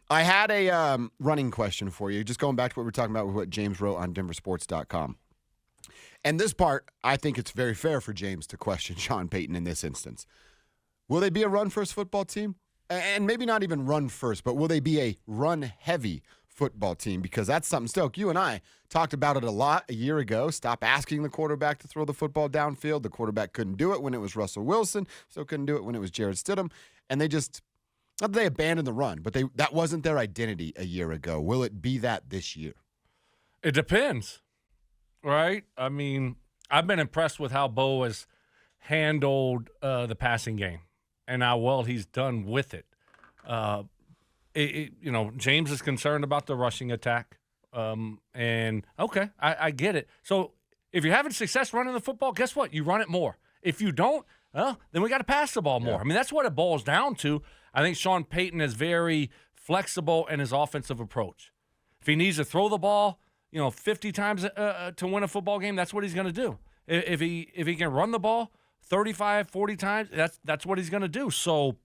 I had a running question for you, just going back to what we were talking about with what James wrote on denversports.com. And this part, I think it's very fair for James to question Sean Payton in this instance. Will they be a run-first football team? And maybe not even run-first, but will they be a run-heavy football team? Because that's something, Stoke, you and I talked about it a lot a year ago. Stop asking the quarterback to throw the football downfield. The quarterback couldn't do it when it was Russell Wilson, so couldn't do it when it was Jarrett Stidham. And they just, not that they abandoned the run, but that wasn't their identity a year ago. Will it be that this year? It depends, right? I mean, I've been impressed with how Bo has handled the passing game and how well he's done with it. James is concerned about the rushing attack. And, okay, I get it. So if you're having success running the football, guess what? You run it more. If you don't, then we got to pass the ball more. Yeah. I mean, that's what it boils down to. I think Sean Payton is very flexible in his offensive approach. If he needs to throw the ball, 50 times to win a football game, that's what he's going to do. If he can run the ball 35, 40 times, that's what he's going to do. So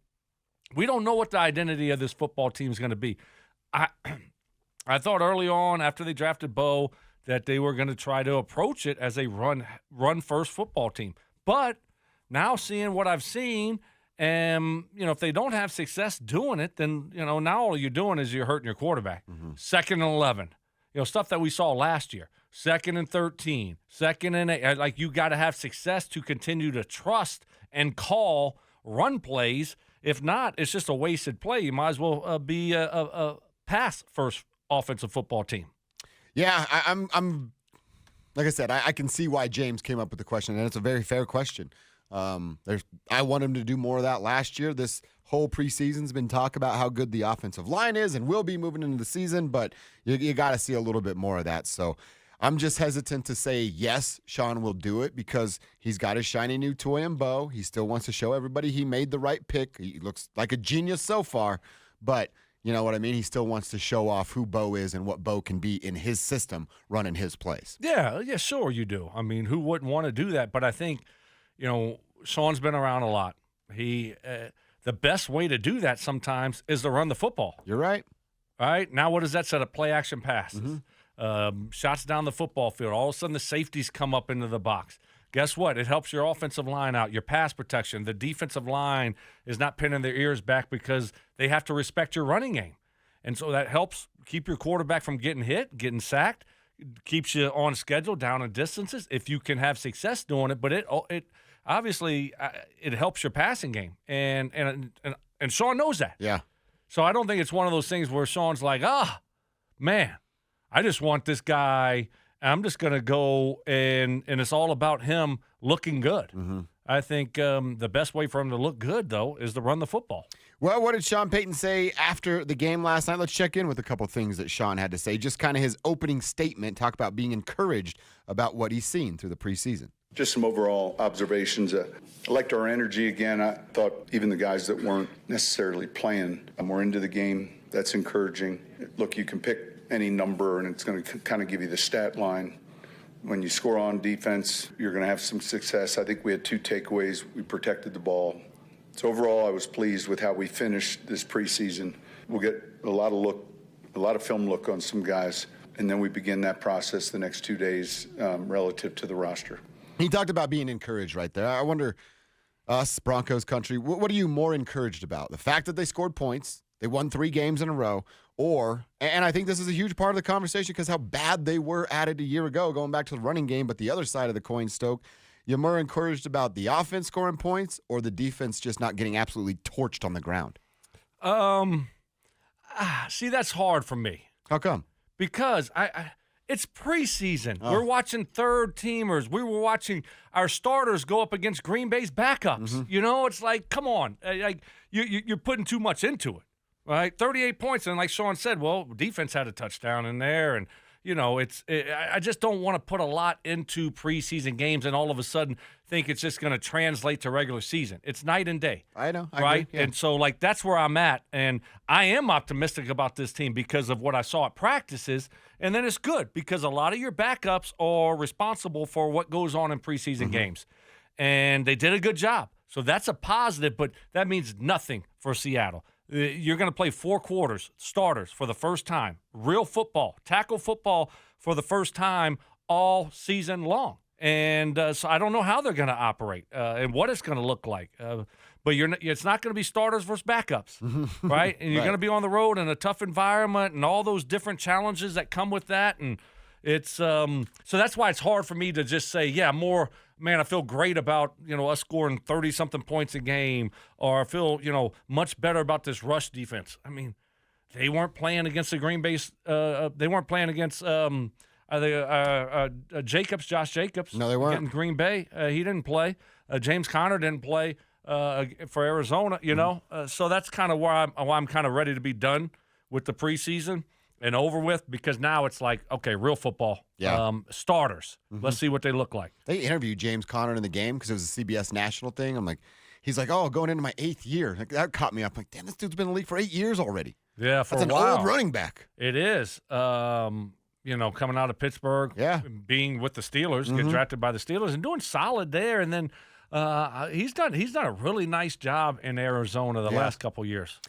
we don't know what the identity of this football team is going to be. I thought early on after they drafted Bo that they were going to try to approach it as a run-first football team. But now seeing what I've seen, and, if they don't have success doing it, then, now all you're doing is you're hurting your quarterback. Mm-hmm. 2nd and 11. Stuff that we saw last year. 2nd and 13. 2nd and 8. Like, you got to have success to continue to trust and call run plays. If not, it's just a wasted play. You might as well be a pass-first offensive football team. Yeah, I'm like I said, I can see why James came up with the question, and it's a very fair question. I want him to do more of that last year. This whole preseason's been talk about how good the offensive line is and will be moving into the season, but you got to see a little bit more of that. So I'm just hesitant to say yes, Sean will do it because he's got his shiny new toy in Bo. He still wants to show everybody he made the right pick. He looks like a genius so far, but you know what I mean? He still wants to show off who Bo is and what Bo can be in his system running his plays. Yeah, sure you do. I mean, who wouldn't want to do that? But I think, Sean's been around a lot. The best way to do that sometimes is to run the football. You're right. All right, now what does that set of play-action passes? Mm-hmm. Shots down the football field. All of a sudden the safeties come up into the box. Guess what? It helps your offensive line out, your pass protection. The defensive line is not pinning their ears back because they have to respect your running game. And so that helps keep your quarterback from getting hit, getting sacked, keeps you on schedule, down in distances if you can have success doing it. But it obviously it helps your passing game. And Sean knows that. Yeah. So I don't think it's one of those things where Sean's like, man, I just want this guy – I'm just going to go and it's all about him looking good. Mm-hmm. I think the best way for him to look good, though, is to run the football. Well, what did Sean Payton say after the game last night? Let's check in with a couple of things that Sean had to say. Just kind of his opening statement, talk about being encouraged about what he's seen through the preseason. Just some overall observations. I liked our energy again. I thought even the guys that weren't necessarily playing were into the game. That's encouraging. Look, you can pick any number, and it's going to kind of give you the stat line. When you score on defense, you're going to have some success. I think we had 2 takeaways. We protected the ball. So overall, I was pleased with how we finished this preseason. We'll get a lot of film look on some guys, and then we begin that process the next 2 days relative to the roster. He talked about being encouraged right there. I wonder, us, Broncos country, what are you more encouraged about? The fact that they scored points, they won 3 games in a row, and I think this is a huge part of the conversation because how bad they were at it a year ago, going back to the running game, but the other side of the coin, Stoke, you're more encouraged about the offense scoring points or the defense just not getting absolutely torched on the ground? See, that's hard for me. How come? Because it's preseason. Oh. We're watching third-teamers. We were watching our starters go up against Green Bay's backups. Mm-hmm. It's like, come on. You're putting too much into it. Right, 38 points, and like Sean said, well, defense had a touchdown in there, and I just don't want to put a lot into preseason games and all of a sudden think it's just going to translate to regular season. It's night and day. I know, right? Agree, yeah. And so that's where I'm at, and I am optimistic about this team because of what I saw at practices, and then it's good because a lot of your backups are responsible for what goes on in preseason games, and they did a good job. So that's a positive, but that means nothing for Seattle. You're going to play 4 quarters, starters for the first time, real football, tackle football for the first time all season long. And so I don't know how they're going to operate and what it's going to look like. But it's not going to be starters versus backups, right? And you're going to be on the road in a tough environment and all those different challenges that come with that. And it's so that's why it's hard for me to just say, I feel great about, us scoring 30-something points a game, or I feel, much better about this rush defense. I mean, they weren't playing against the Green Bay. They weren't playing against Josh Jacobs. No, they weren't. In Green Bay, he didn't play. James Conner didn't play for Arizona. So that's kind of why I'm kind of ready to be done with the preseason and over with, because now it's like, okay, real football. Yeah. Starters. Let's see what they look like. They interviewed James Conner in the game because it was a CBS national thing. He's like, going into my 8th year. Like, that caught me up. Like, damn, this dude's been in the league for 8 years already. Yeah, for That's a while. an old running back. It is. Coming out of Pittsburgh, being with the Steelers, get drafted by the Steelers, and doing solid there. And then he's done a really nice job in Arizona the last couple years.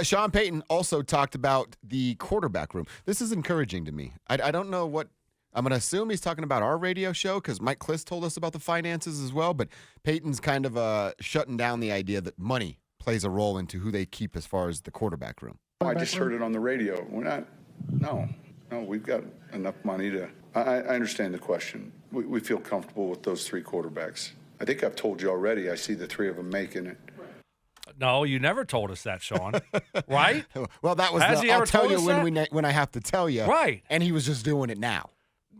Sean Payton also talked about the quarterback room. This is encouraging to me. I don't know what – I'm going to assume he's talking about our radio show because Mike Kliss told us about the finances as well, but Payton's kind of shutting down the idea that money plays a role into who they keep as far as the quarterback room. I just heard it on the radio. We're not – no, we've got enough money to – I understand the question. We feel comfortable with those 3 quarterbacks. I think I've told you already I see the 3 of them making it. No, you never told us that, Sean. Right? Well, that was I'll tell you when I have to tell you. Right. And he was just doing it now.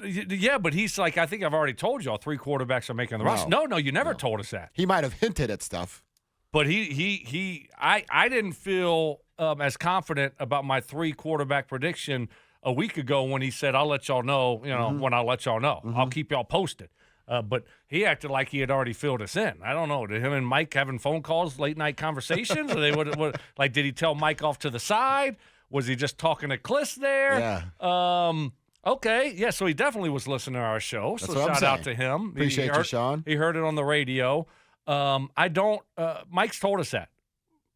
Yeah, but he's like, I think I've already told you all 3 quarterbacks are making the roster. No, you never told us that. He might have hinted at stuff. But I didn't feel as confident about my 3 quarterback prediction a week ago when he said, I'll let y'all know, when I'll let y'all know. I'll keep y'all posted. But he acted like he had already filled us in. I don't know. Did him and Mike having phone calls, late night conversations? Or did he tell Mike off to the side? Was he just talking to Kliss there? Yeah. Okay. Yeah. So he definitely was listening to our show. That's so what I'm shout saying. out to him. Appreciate you, Sean. He heard it on the radio. Mike's told us that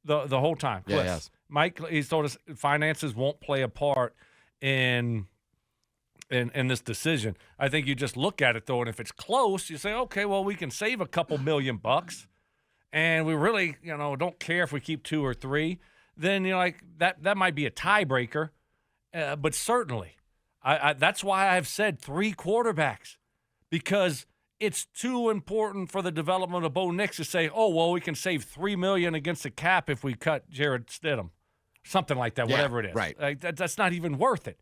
the whole time. Yeah, yes. Mike, he's told us finances won't play a part in this decision. I think you just look at it, though, and if it's close, you say, okay, well, we can save a couple $1,000,000, and we really, don't care if we keep 2 or 3. Then you're like, that might be a tiebreaker, but certainly, that's why I've said 3 quarterbacks, because it's too important for the development of Bo Nix to say, oh, well, we can save $3 million against the cap if we cut Jared Stidham, something like that, whatever it is. Right. That's not even worth it.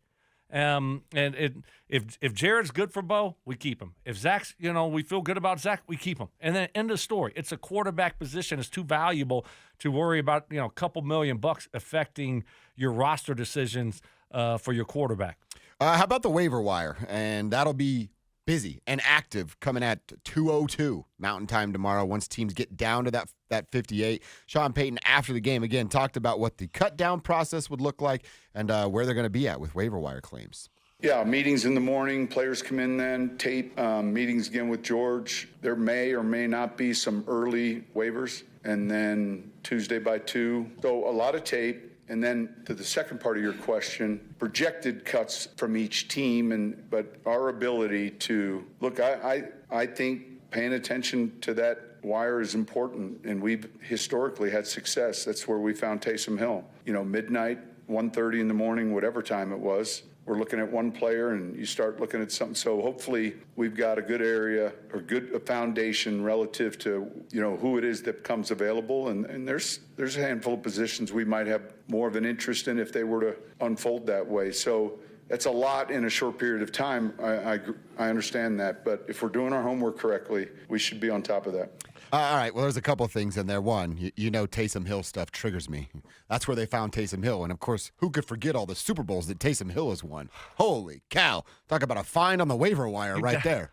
And if Jared's good for Bo, we keep him. If Zach's, we feel good about Zach, we keep him. And then end of story. It's a quarterback position. It's too valuable to worry about, a couple $1,000,000 affecting your roster decisions for your quarterback. How about the waiver wire? And that'll be busy and active coming at 2:02 Mountain Time tomorrow once teams get down to that 58. Sean Payton, after the game, again, talked about what the cut-down process would look like and where they're going to be at with waiver wire claims. Yeah, meetings in the morning, players come in then, tape, meetings again with George. There may or may not be some early waivers, and then Tuesday by 2. So a lot of tape. And then to the second part of your question, projected cuts from each team, but our ability to look, I think paying attention to that wire is important, and we've historically had success. That's where we found Taysom Hill. Midnight, 1:30 in the morning, whatever time it was. We're looking at one player, and you start looking at something. So hopefully we've got a good area or a foundation relative to, who it is that comes available. And there's a handful of positions we might have more of an interest in if they were to unfold that way. So that's a lot in a short period of time. I understand that. But if we're doing our homework correctly, we should be on top of that. All right, well, there's a couple of things in there. One, Taysom Hill stuff triggers me. That's where they found Taysom Hill. And, of course, who could forget all the Super Bowls that Taysom Hill has won? Holy cow. Talk about a find on the waiver wire there.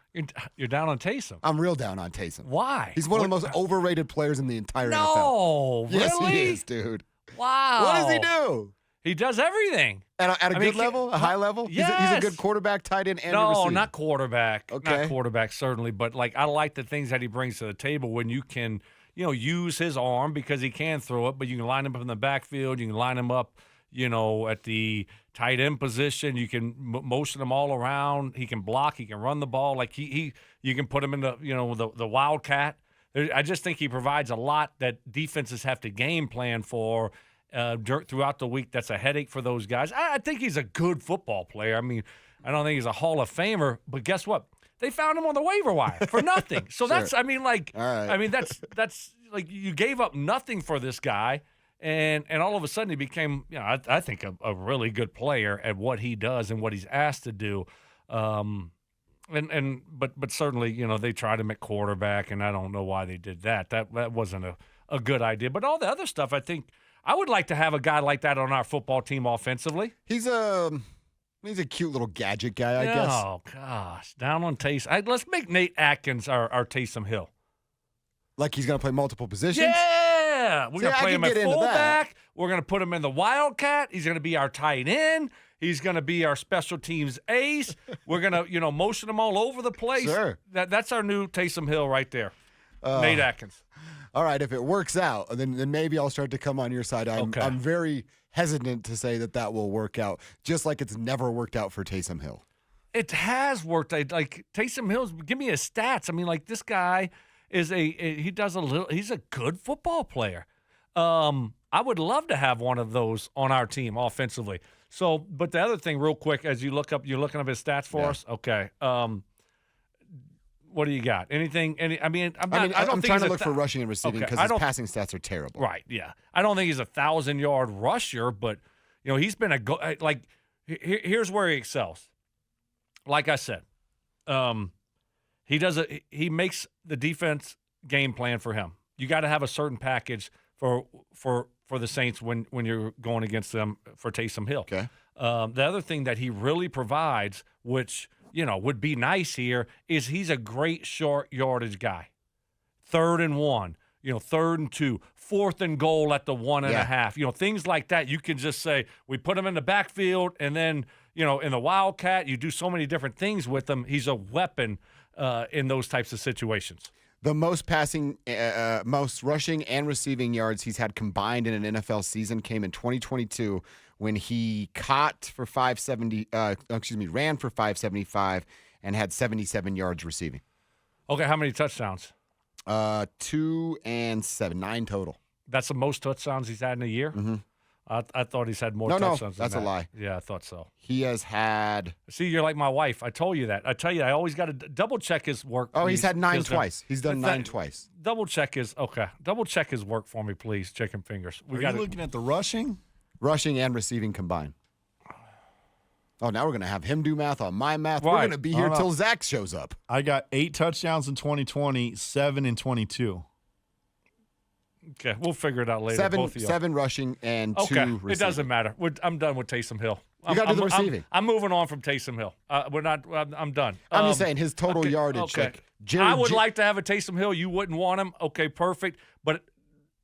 You're down on Taysom. I'm real down on Taysom. Why? He's one of the most overrated players in the entire NFL. No, really? Yes, he is, dude. Wow. What does he do? He does everything. At a good level, a high level? Yes. He's a good quarterback, tight end, and receiver. No, not quarterback. Okay. Not quarterback, certainly. But, I like the things that he brings to the table when you can use his arm because he can throw it, but you can line him up in the backfield. You can line him up, at the tight end position. You can motion him all around. He can block. He can run the ball. Like you can put him in the wildcat. I just think he provides a lot that defenses have to game plan for throughout the week. That's a headache for those guys. I think he's a good football player. I mean, I don't think he's a Hall of Famer, but guess what? They found him on the waiver wire for nothing. So Sure. that's, I mean, like, All right. I mean, that's like you gave up nothing for this guy, and all of a sudden he became, I think a really good player at what he does and what he's asked to do. But certainly, they tried him at quarterback, and I don't know why they did that. That wasn't a good idea. But all the other stuff, I think I would like to have a guy like that on our football team offensively. He's a cute little gadget guy, I guess. Oh gosh, down on Taysom. Let's make Nate Atkins our Taysom Hill. Like he's going to play multiple positions? Yeah, we're See, gonna I play can him at get into that. fullback. We're gonna put him in the wildcat. He's gonna be our tight end. He's gonna be our special teams ace. We're gonna, motion him all over the place. Sure. That's our new Taysom Hill right there. Nate Atkins. All right, if it works out, then maybe I'll start to come on your side. Okay. I'm very hesitant to say that will work out, just like it's never worked out for Taysom Hill. It has worked. Like Taysom Hill's. Give me his stats. I mean, like this guy is he's a good football player. I would love to have one of those on our team offensively. So, but the other thing, real quick, as you're looking up his stats for us. Okay. What do you got? Anything? I'm trying to look for rushing and receiving because his passing stats are terrible. Right. Yeah. I don't think he's a 1,000-yard rusher, but he's been here's where he excels. Like I said, he makes the defense game plan for him. You got to have a certain package for the Saints when you're going against them for Taysom Hill. Okay. The other thing that he really provides, which would be nice here, is he's a great short yardage guy. 3rd and 1, 3rd and 2, 4th and goal at the 1.5. Things like that. You can just say we put him in the backfield, and then in the wildcat, you do so many different things with him. He's a weapon in those types of situations. The most rushing and receiving yards he's had combined in an NFL season came in 2022 when he ran for 575 and had 77 yards receiving. Okay, how many touchdowns? 2 and 7, 9 total. That's the most touchdowns he's had in a year? Mm-hmm. I thought he's had more No, touchdowns that's than a that. lie. Yeah, I thought so. He has had. See, you're like my wife. I told you that. I tell you, I always got to double check his work. Oh, he's had 9 his- twice. He's done But 9 twice. Double check his work for me, please. Chicken fingers. Are you looking at the rushing? Rushing and receiving combined. Oh, now we're going to have him do math on my math. We're Right. going to be here till Zach shows up. I got 8 touchdowns in 2020, 7 in 22. Okay, we'll figure it out later. Both of you. 7 rushing and 2 Okay, receiving. it doesn't matter. I'm done with Taysom Hill. You gotta do the receiving. I'm moving on from Taysom Hill. We're not. I'm done. I'm just saying his total yardage. Okay. Like Jerry, I would like to have a Taysom Hill. You wouldn't want him. Okay, perfect. But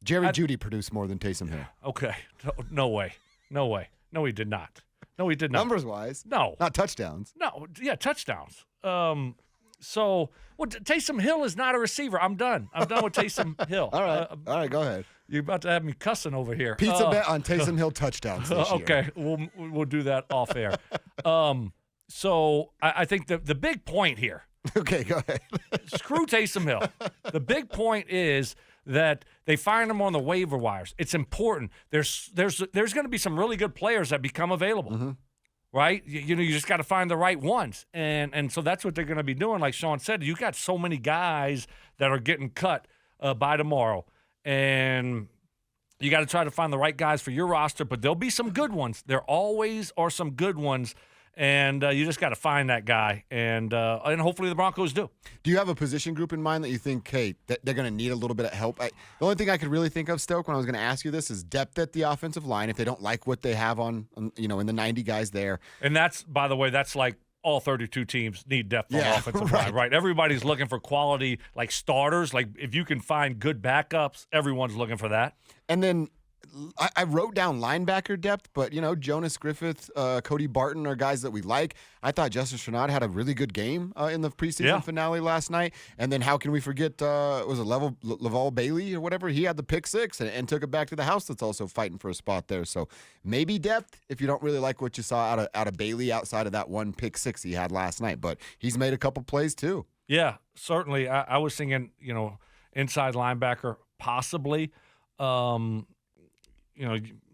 Jerry Jeudy produced more than Taysom Hill. okay, no way. No, he did not. No, he did not. Numbers wise. No. Not touchdowns. No, yeah, touchdowns. Taysom Hill is not a receiver. I'm done. I'm done with Taysom Hill. All right, go ahead. You're about to have me cussing over here. Pizza bet on Taysom Hill touchdowns this year. Okay, we'll do that off air. So I think the big point here. Okay, go ahead. Screw Taysom Hill. The big point is that they find him on the waiver wires. It's important. There's going to be some really good players that become available. Mm-hmm. Right? You just got to find the right ones. And so that's what they're going to be doing. Like Sean said, you got so many guys that are getting cut by tomorrow. And you got to try to find the right guys for your roster, but there'll be some good ones. There always are some good ones. And you just got to find that guy, and hopefully the Broncos do. Do you have a position group in mind that you think, hey, that they're going to need a little bit of help? The only thing I could really think of, Stoke, when I was going to ask you this, is depth at the offensive line. If they don't like what they have in the 90 guys there, And that's, by the way, that's like all 32 teams need depth on the offensive line, right? Everybody's looking for quality, like starters. Like if you can find good backups, everyone's looking for that. and then I wrote down linebacker depth, but, Jonas Griffith, Cody Barton are guys that we like. I thought Justice Renard had a really good game in the preseason finale last night. And then how can we forget, was it Laval Bailey or whatever? He had the pick six and took it back to the house. That's also fighting for a spot there. So maybe depth if you don't really like what you saw out of Bailey outside of that one pick six he had last night. But he's made a couple plays too. Yeah, certainly. I was thinking, inside linebacker possibly.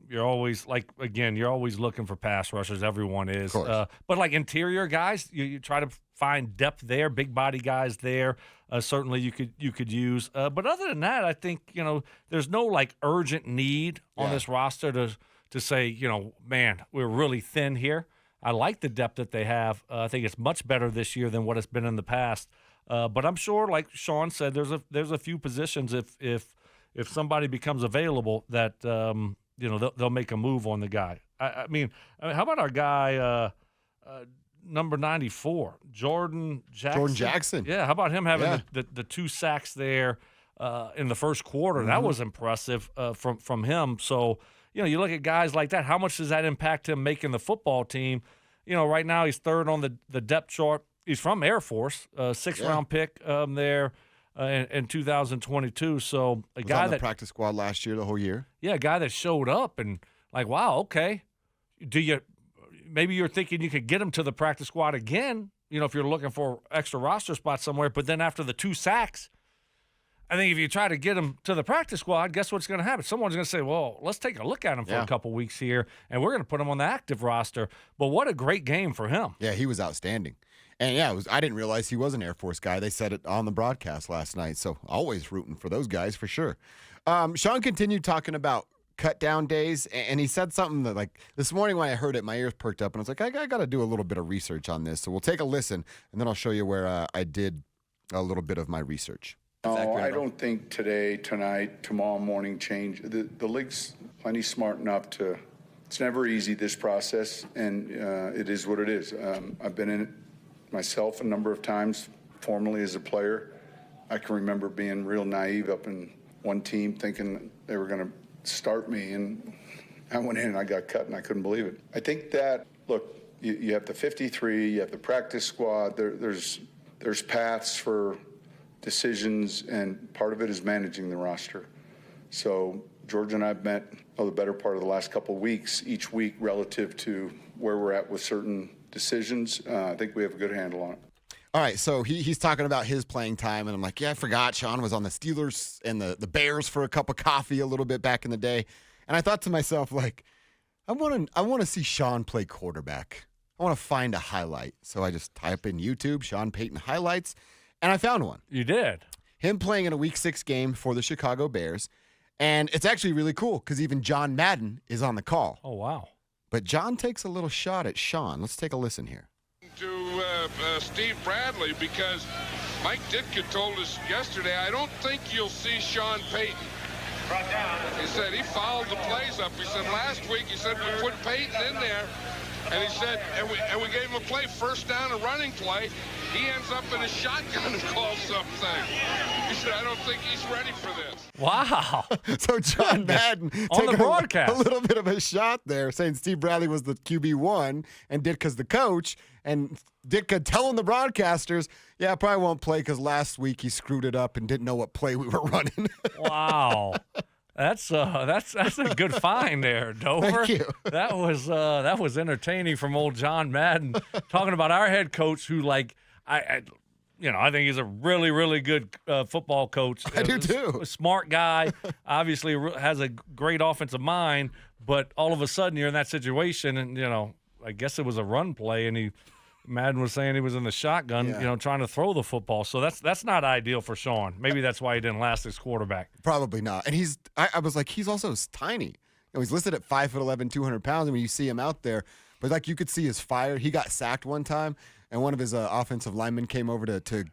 You're always you're always looking for pass rushers. Everyone is. But like interior guys, you try to find depth there, big body guys there. Certainly you could use. But other than that, I think, there's no like urgent need on this roster to say, man, we're really thin here. I like the depth that they have. I think it's much better this year than what it's been in the past. But I'm sure, like Sean said, there's a few positions if somebody becomes available that they'll make a move on the guy. I mean, how about our guy number 94, Jordan Jackson? Jordan Jackson. Yeah, how about him having the 2 sacks there in the first quarter? That was impressive from him. So, you look at guys like that, how much does that impact him making the football team? Right now he's third on the depth chart. He's from Air Force, 6th-round pick there. In 2022, so a guy on the that practice squad last year, the whole year. Yeah, a guy that showed up and like, wow, okay. Maybe you're thinking you could get him to the practice squad again, if you're looking for extra roster spot somewhere. But then after the 2 sacks, I think if you try to get him to the practice squad, guess what's going to happen? Someone's going to say, well, let's take a look at him for a couple weeks here, and we're going to put him on the active roster. But what a great game for him. Yeah, he was outstanding. And, I didn't realize he was an Air Force guy. They said it on the broadcast last night, so always rooting for those guys for sure. Sean continued talking about cut down days, and he said something that, like, this morning when I heard it, my ears perked up, and I was like, I got to do a little bit of research on this. So we'll take a listen, and then I'll show you where I did a little bit of my research. No, I don't think today, tonight, tomorrow morning change. The league's plenty smart enough to – it's never easy, this process, and it is what it is. I've been in it myself a number of times, formerly as a player. I can remember being real naive up in one team thinking they were going to start me, and I went in and I got cut, and I couldn't believe it. I think that, look, you have the 53, you have the practice squad, there's paths for decisions, and part of it is managing the roster. So George and I have met the better part of the last couple of weeks, each week relative to where we're at with certain decisions. I think we have a good handle on it. All right, so he's talking about his playing time, and I'm like, I forgot Sean was on the Steelers and the Bears for a cup of coffee a little bit back in the day. And I thought to myself, like, I want to see Sean play quarterback. I want to find a highlight. So I just type in YouTube, Sean Payton highlights, and I found one. You did? Him playing in a Week 6 game for the Chicago Bears. And it's actually really cool because even John Madden is on the call. Oh, wow. But John takes a little shot at Sean. Let's take a listen here. To Steve Bradley, because Mike Ditka told us yesterday, I don't think you'll see Sean Payton. He said he followed the plays up. He said last week, he said we put Payton in there, and he said, and we gave him a play, first down, a running play. He ends up in a shotgun and calls something. He said, I don't think he's ready for this. Wow. So John Madden on the broadcast, a little bit of a shot there, saying Steve Bradley was the QB1 and Ditka's the coach, and Ditka telling the broadcasters, yeah, I probably won't play because last week he screwed it up and didn't know what play we were running. Wow. That's a good find there, Dover. Thank you. That was entertaining from old John Madden talking about our head coach who, like, I think he's a really, really good football coach. I do too. A smart guy, obviously has a great offensive mind, but all of a sudden you're in that situation, and I guess it was a run play, and Madden was saying he was in the shotgun, trying to throw the football. So that's not ideal for Sean. Maybe that's why he didn't last as quarterback. Probably not. And I was like, he's also tiny. He's listed at 5'11", 200 pounds. I mean, you see him out there, but like you could see his fire. He got sacked one time, and one of his offensive linemen came over to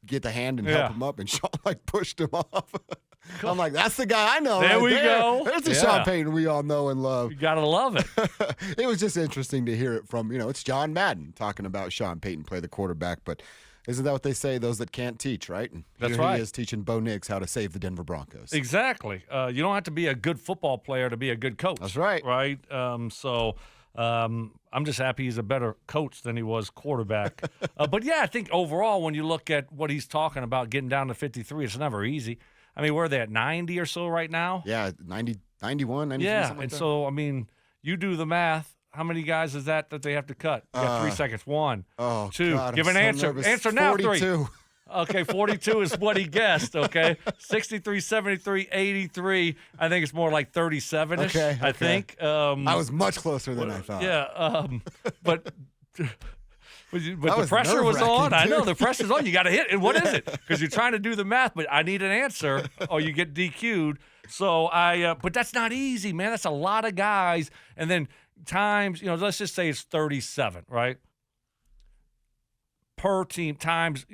get the hand and help him up, and Sean pushed him off. I'm like, that's the guy I know. There we go. There's the Sean Payton we all know and love. You gotta love it. It was just interesting to hear it from, it's John Madden talking about Sean Payton play the quarterback. But Isn't that what they say? Those that can't teach, right? And That's here right. He is teaching Bo Nix how to save the Denver Broncos. Exactly. You don't have to be a good football player to be a good coach. That's right. Right? I'm just happy he's a better coach than he was quarterback. But, yeah, I think overall when you look at what he's talking about, getting down to 53, it's never easy. I mean, where are they at, 90 or so right now? Yeah, 90, 91, 93, Yeah, something like and that. so, I mean, you do the math. How many guys is that they have to cut? You got 3 seconds. 1, Oh, 2. God, Give I'm an so answer. nervous. Answer now. 42. 3. Okay, 42 is what he guessed, okay? 63, 73, 83. I think it's more like 37-ish, Okay. I think. I was much closer than I thought. Yeah, but the was pressure was on. nerve-wracking, I know too. the pressure's on. You got to hit. And what is it? Because you're trying to do the math, but I need an answer, or you get DQ'd. So but that's not easy, man. That's a lot of guys. And then times, let's just say it's 37, right? Per team times,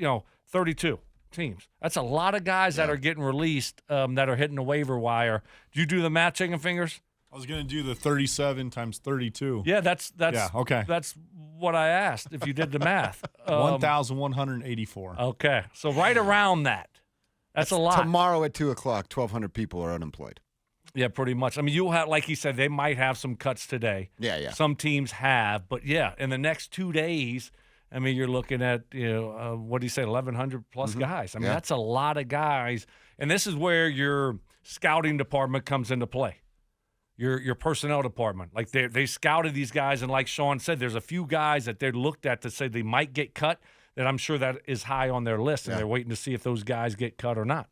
32 teams. That's a lot of guys that are getting released that are hitting the waiver wire. Do you do the math, chicken fingers? I was going to do the 37 times 32. Yeah, that's okay. That's what I asked. If you did the math, 1,184. Okay, so right around that. That's a lot. Tomorrow at 2 o'clock, 1,200 people are unemployed. Yeah, pretty much. I mean, you'll have, like he said, they might have some cuts today. Yeah. Some teams have, but yeah, in the next 2 days, I mean, you're looking at what do you say, 1,100 plus guys. I mean, that's a lot of guys, and this is where your scouting department comes into play. Your personnel department, like they scouted these guys, and like Sean said, there's a few guys that they looked at to say they might get cut. That I'm sure that is high on their list, and they're waiting to see if those guys get cut or not.